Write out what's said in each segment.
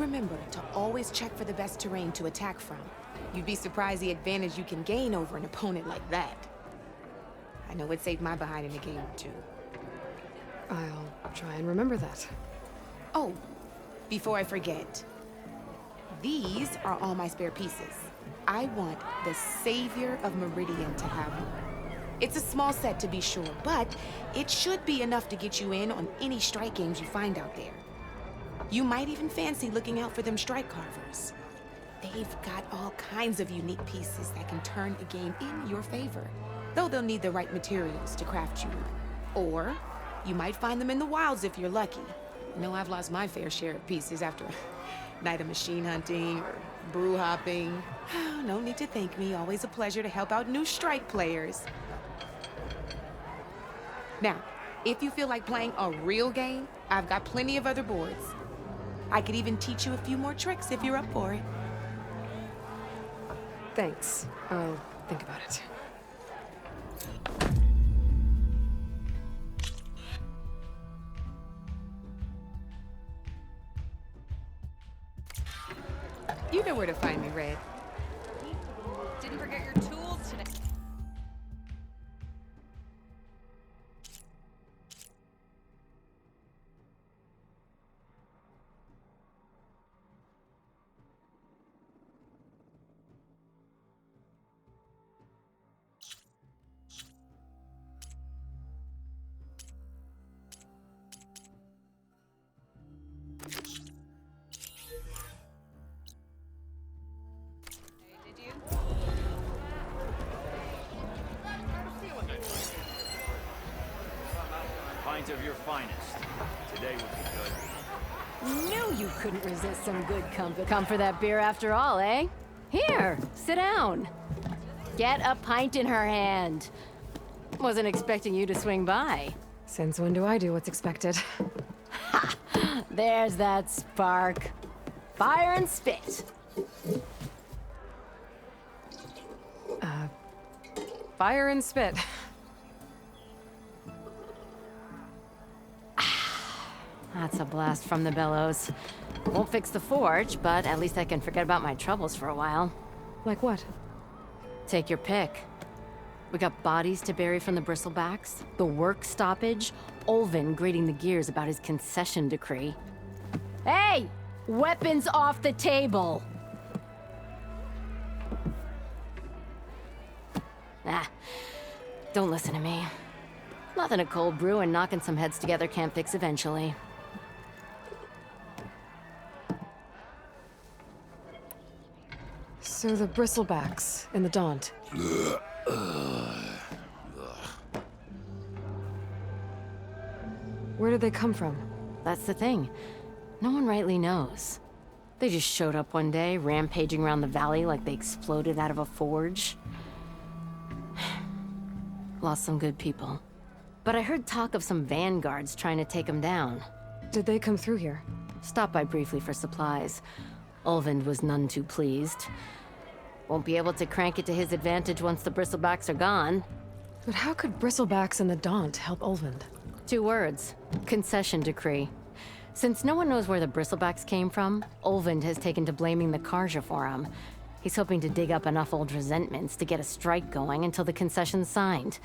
remember to always check for the best terrain to attack from. You'd be surprised the advantage you can gain over an opponent like that. I know it saved my behind in a game or two. I'll try and remember that. Oh, before I forget. These are all my spare pieces. I want the Savior of Meridian to have one. It's a small set to be sure, but it should be enough to get you in on any strike games you find out there. You might even fancy looking out for them strike carvers. They've got all kinds of unique pieces that can turn a game in your favor, though they'll need the right materials to craft you one. Or you might find them in the wilds if you're lucky. I know I've lost my fair share of pieces after a night of machine hunting or brew hopping. No need to thank me. Always a pleasure to help out new strike players. Now, if you feel like playing a real game, I've got plenty of other boards. I could even teach you a few more tricks if you're up for it. Thanks. I'll think about it. You know where to find me, Red. Didn't forget your tools today. Pint of your finest. Today would be good. Knew you couldn't resist some good company. Come for that beer after all, eh? Here, sit down. Get a pint in her hand. Wasn't expecting you to swing by. Since when do I do what's expected? Ha! There's that spark. Fire and spit. Fire and spit. That's a blast from the bellows. Won't fix the forge, but at least I can forget about my troubles for a while. Like what? Take your pick. We got bodies to bury from the bristlebacks, the work stoppage, Olvin grating the gears about his concession decree. Hey! Weapons off the table! Ah, don't listen to me. Nothing a cold brew and knocking some heads together can't fix eventually. So the bristlebacks and the Daunt. Where did they come from? That's the thing. No one rightly knows. They just showed up one day, rampaging around the valley like they exploded out of a forge. Lost some good people. But I heard talk of some vanguards trying to take them down. Did they come through here? Stopped by briefly for supplies. Olvind was none too pleased. Won't be able to crank it to his advantage once the bristlebacks are gone. But how could bristlebacks and the Daunt help Olvind? 2 words. Concession decree. Since no one knows where the bristlebacks came from, Olvind has taken to blaming the Karja for him. He's hoping to dig up enough old resentments to get a strike going until the concession's signed.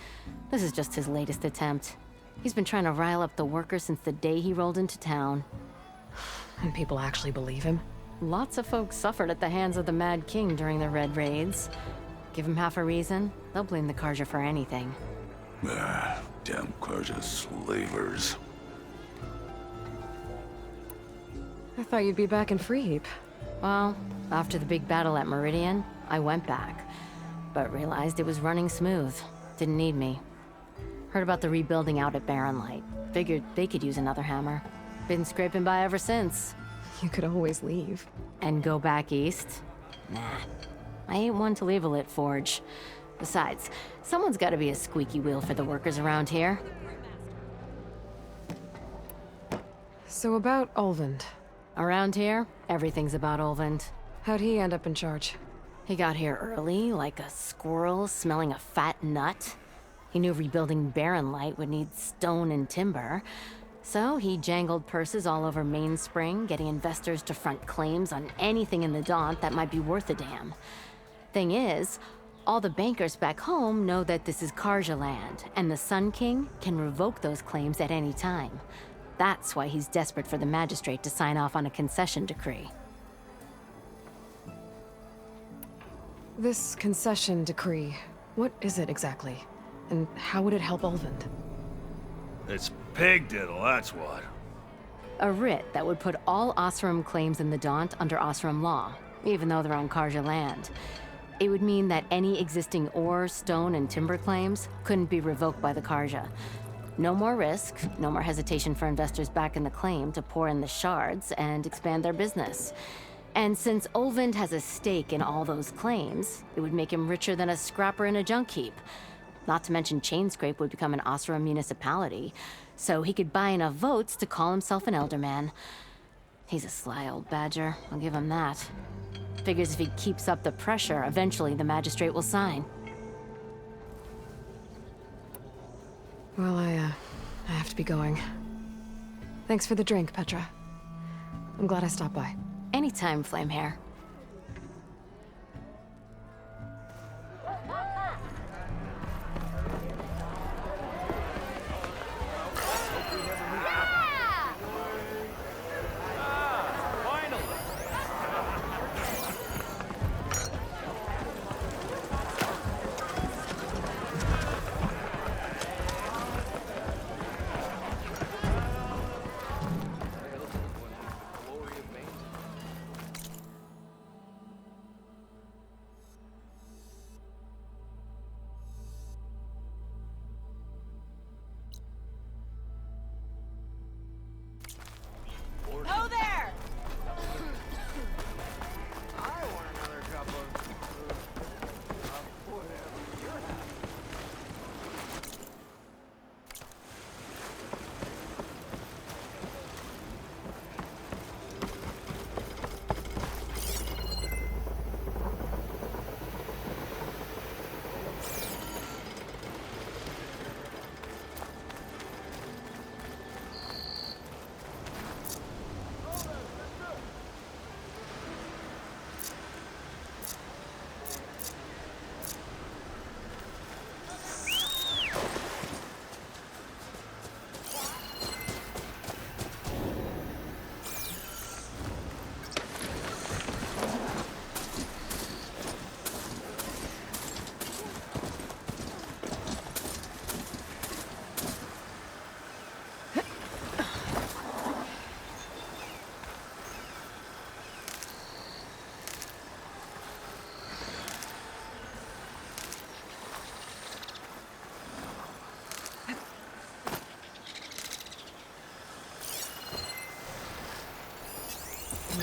This is just his latest attempt. He's been trying to rile up the workers since the day he rolled into town. And people actually believe him? Lots of folks suffered at the hands of the Mad King during the Red Raids. Give him half a reason, they'll blame the Karja for anything. Damn Karja slavers. I thought you'd be back in Freeheap. Well, after the big battle at Meridian, I went back. But realized it was running smooth. Didn't need me. Heard about the rebuilding out at Barren Light. Figured they could use another hammer. Been scraping by ever since. You could always leave. And go back east? Nah. I ain't one to leave a lit forge. Besides, someone's gotta be a squeaky wheel for the workers around here. So about Olvind. Around here, everything's about Olvind. How'd he end up in charge? He got here early, like a squirrel smelling a fat nut. He knew rebuilding Barren Light would need stone and timber. So he jangled purses all over Mainspring, getting investors to front claims on anything in the Daunt that might be worth a damn. Thing is, all the bankers back home know that this is Karja land, and the Sun King can revoke those claims at any time. That's why he's desperate for the magistrate to sign off on a concession decree. This concession decree, what is it exactly? And how would it help Ulvund? It's pig diddle, that's what. A writ that would put all Osram claims in the Daunt under Osram law, even though they're on Karja land. It would mean that any existing ore, stone, and timber claims couldn't be revoked by the Karja. No more risk, no more hesitation for investors back in the claim to pour in the shards and expand their business. And since Ulvund has a stake in all those claims, it would make him richer than a scrapper in a junk heap. Not to mention Chainscrape would become an Osram municipality, so he could buy enough votes to call himself an elderman. He's a sly old badger, I'll give him that. Figures if he keeps up the pressure, eventually the magistrate will sign. Well, I have to be going. Thanks for the drink, Petra. I'm glad I stopped by. Anytime, Flamehair. Oh, there! I want another cup of whatever you're having.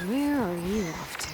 Where are you off to?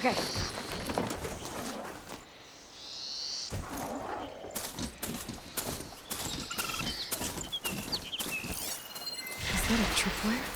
Okay. Is that a tripwire?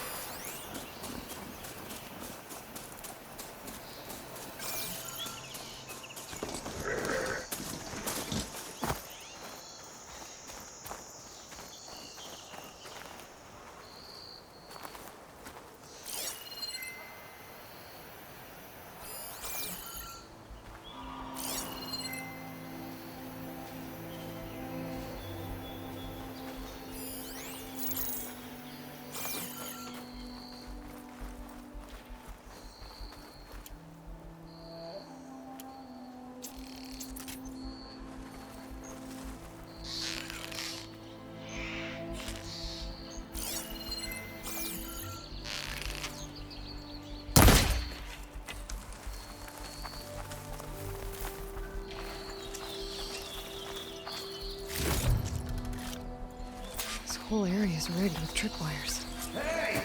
This whole area is rigged with tripwires. Hey!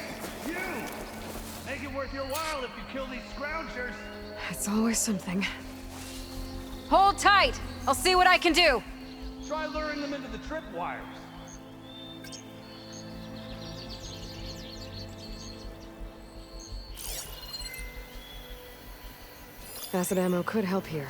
You! Make it worth your while if you kill these scroungers! It's always something. Hold tight! I'll see what I can do! Try luring them into the tripwires. Acid ammo could help here.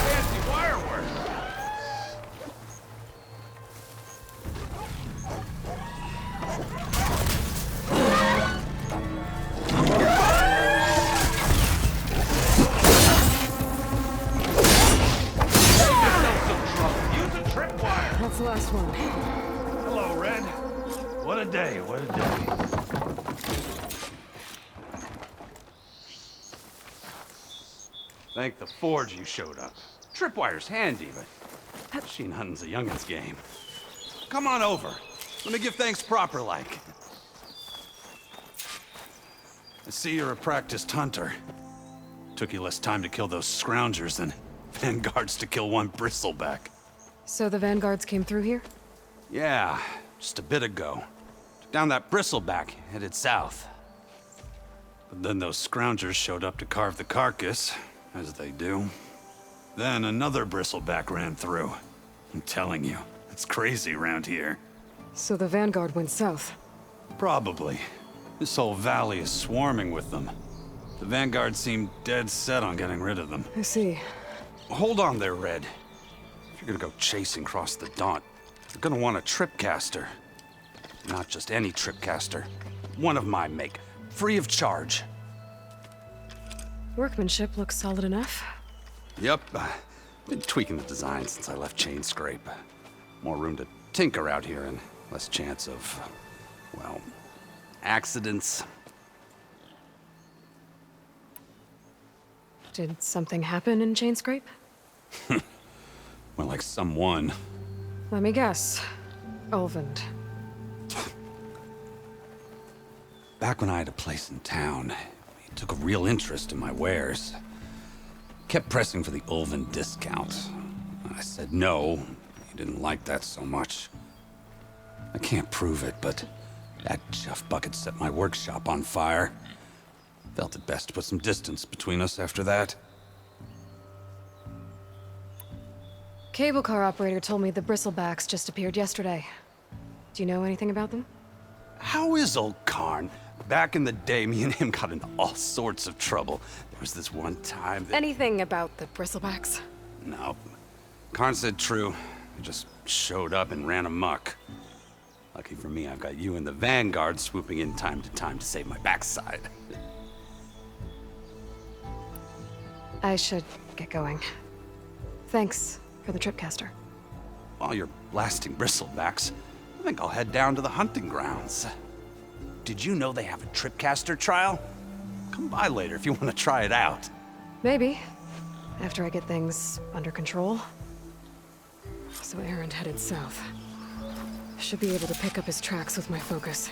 Fancy wirework! Use a tripwire! That's the last one. Hello, Red. What a day, what a day. Thank the Forge you showed up. Tripwire's handy, but machine hunting's a youngin's game. Come on over. Let me give thanks proper like. I see you're a practiced hunter. Took you less time to kill those scroungers than vanguards to kill one bristleback. So the vanguards came through here? Yeah, just a bit ago. Took down that bristleback, headed south. But then those scroungers showed up to carve the carcass, as they do. Then another bristleback ran through. I'm telling you, it's crazy around here. So the vanguard went south. Probably. This whole valley is swarming with them. The vanguard seemed dead set on getting rid of them. I see. Hold on there, Red. If you're gonna go chasing across the Daunt, you're gonna want a tripcaster. Not just any tripcaster. One of my make. Free of charge. Workmanship looks solid enough. Yep. Been tweaking the design since I left Chain Scrape. More room to tinker out here and less chance of, well, accidents. Did something happen in Chain Scrape? Well, like someone. Let me guess. Ulvund. Back when I had a place in town, he took a real interest in my wares. Kept pressing for the Ulvund discount. I said no. He didn't like that so much. I can't prove it, but that chuff bucket set my workshop on fire. Felt it best to put some distance between us after that. Cable car operator told me the bristlebacks just appeared yesterday. Do you know anything about them? How is old Karn? back in the day, me and him got into all sorts of trouble. There was this one time that... Anything about the bristlebacks? No. Karn said true. We just showed up and ran amok. Lucky for me, I've got you and the Vanguard swooping in time to save my backside. I should get going. Thanks for the tripcaster. While you're blasting bristlebacks, I think I'll head down to the hunting grounds. Did you know they have a tripcaster trial? Come by later if you want to try it out. Maybe. After I get things under control. So Aaron headed south. Should be able to pick up his tracks with my focus.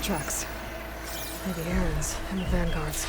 Trucks. Maybe Aaron's and the Vanguard's.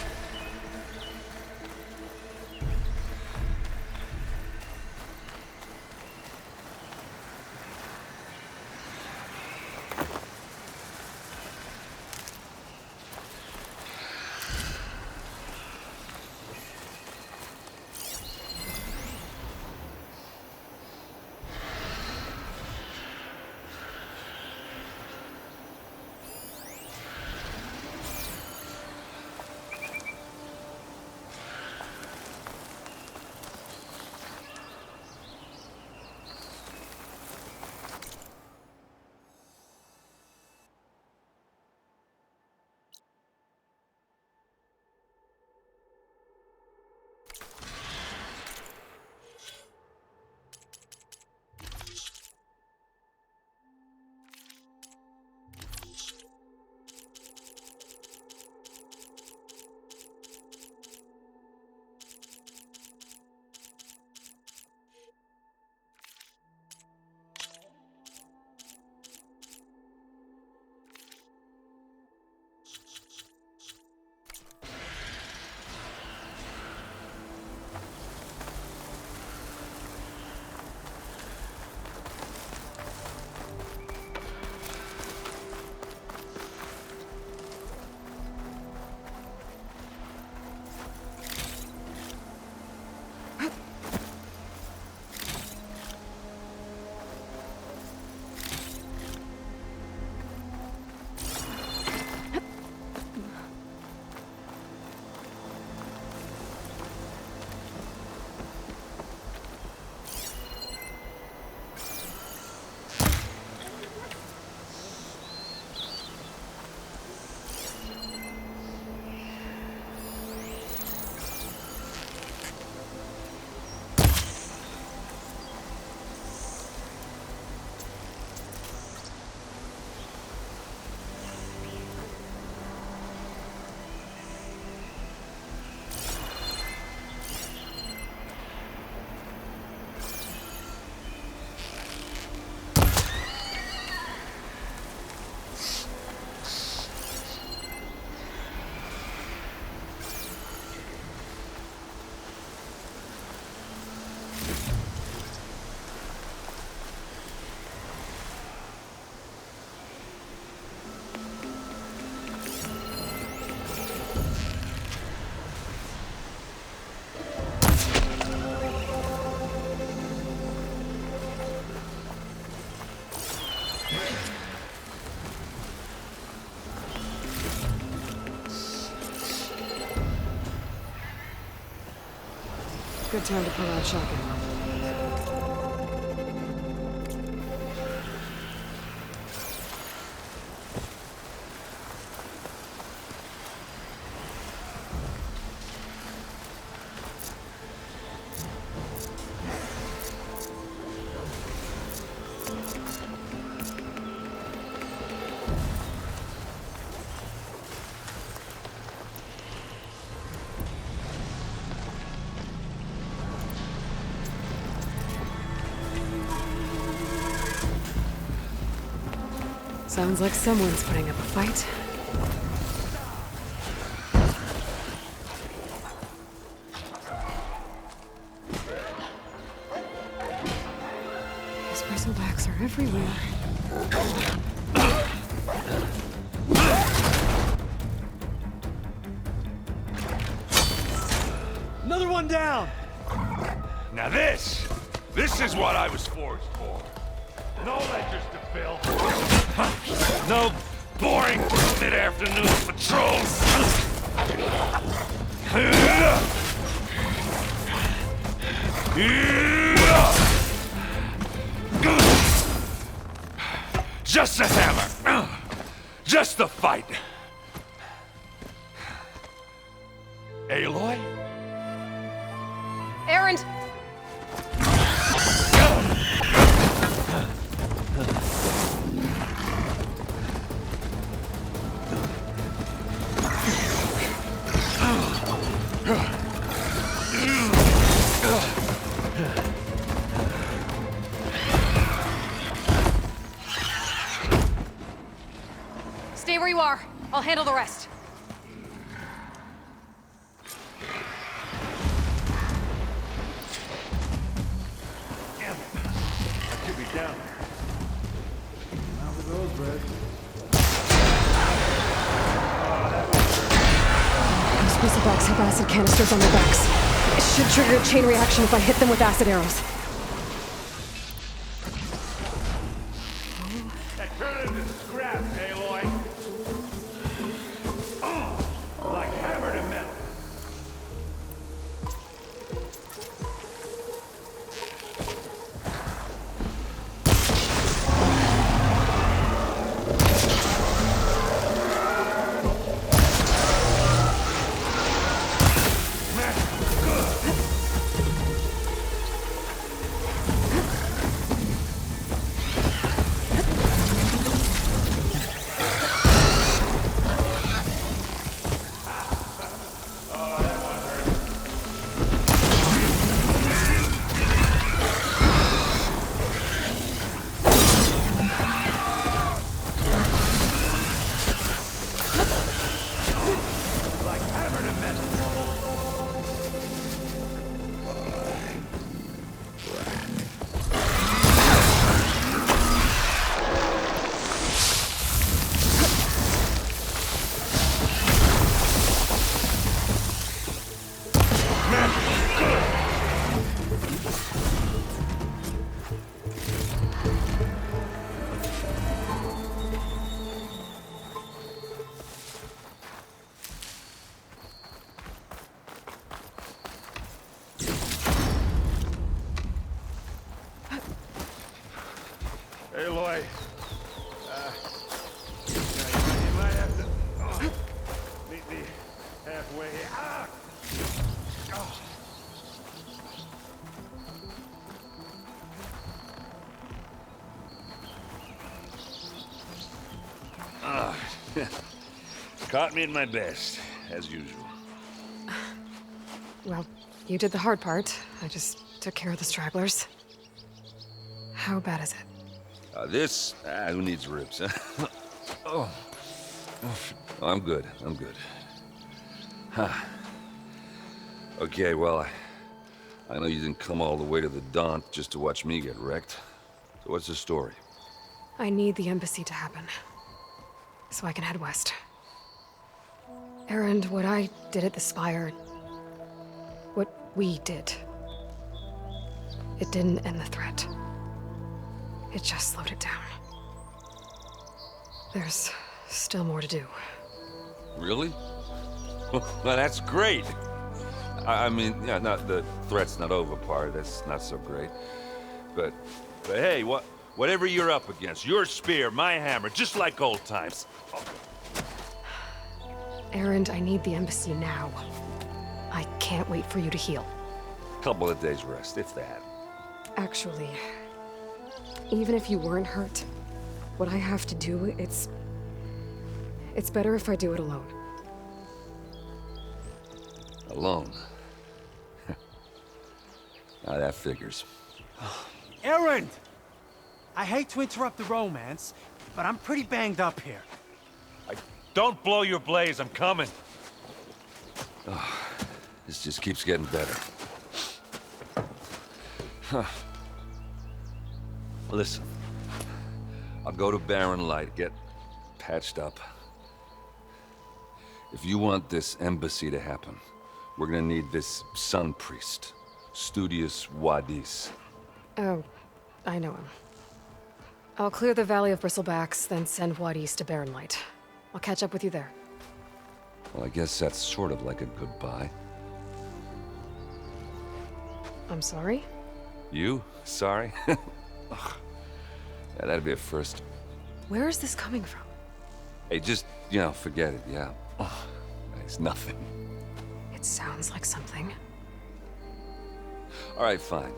Good time to pull out shotgun. Sounds like someone's putting up a fight. These bristlebacks are everywhere. Another one down! Now this is what I was forged for. No ledgers to fill. No boring mid-afternoon patrols. Just a hammer. Just a fight. Aloy? Erend! Stay where you are. I'll handle the rest. Should be down. Those bristlebacks have acid canisters on their backs. It should trigger a chain reaction if I hit them with acid arrows. That turned into scrap, Aloy. Like hammer to metal. Aloy, you might have to meet me halfway. Caught me at my best, as usual. Well, you did the hard part. I just took care of the stragglers. How bad is it? Who needs ribs, huh? Oh, I'm good. I'm good. Huh. Okay, well, I know you didn't come all the way to the Daunt just to watch me get wrecked. So what's the story? I need the embassy to happen, so I can head west. Erend, what I did at the Spire, what we did, it didn't end the threat. It just slowed it down. There's still more to do. Really? Well, that's great. I mean, yeah, not the threat's not over part. That's not so great. But hey, whatever you're up against, your spear, my hammer, just like old times. Erend, I need the embassy now. I can't wait for you to heal. Couple of days rest, if that. Actually, even if you weren't hurt, what I have to do, it's better if I do it alone. Alone. Now that figures. Erend! I hate to interrupt the romance, but I'm pretty banged up here. Don't blow your blaze, I'm coming. This just keeps getting better. Huh. Listen, I'll go to Barren Light, get patched up. If you want this embassy to happen, we're gonna need this sun priest, Studius Wadis. Oh, I know him. I'll clear the Valley of Bristlebacks, then send Wadis to Barren Light. I'll catch up with you there. Well, I guess that's sort of like a goodbye. I'm sorry? You? Sorry? Ugh. Yeah, that'd be a first. Where is this coming from? Hey, just, forget it, yeah. Ugh. It's nothing. It sounds like something. All right, fine.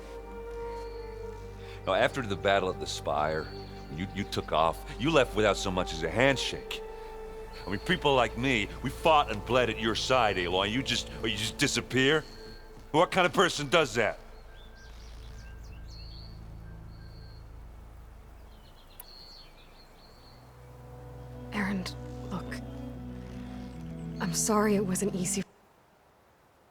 Now, after the Battle of the Spire, you took off. You left without so much as a handshake. I mean, people like me, we fought and bled at your side, Aloy. You just disappear? What kind of person does that? Erend, look. I'm sorry it wasn't easy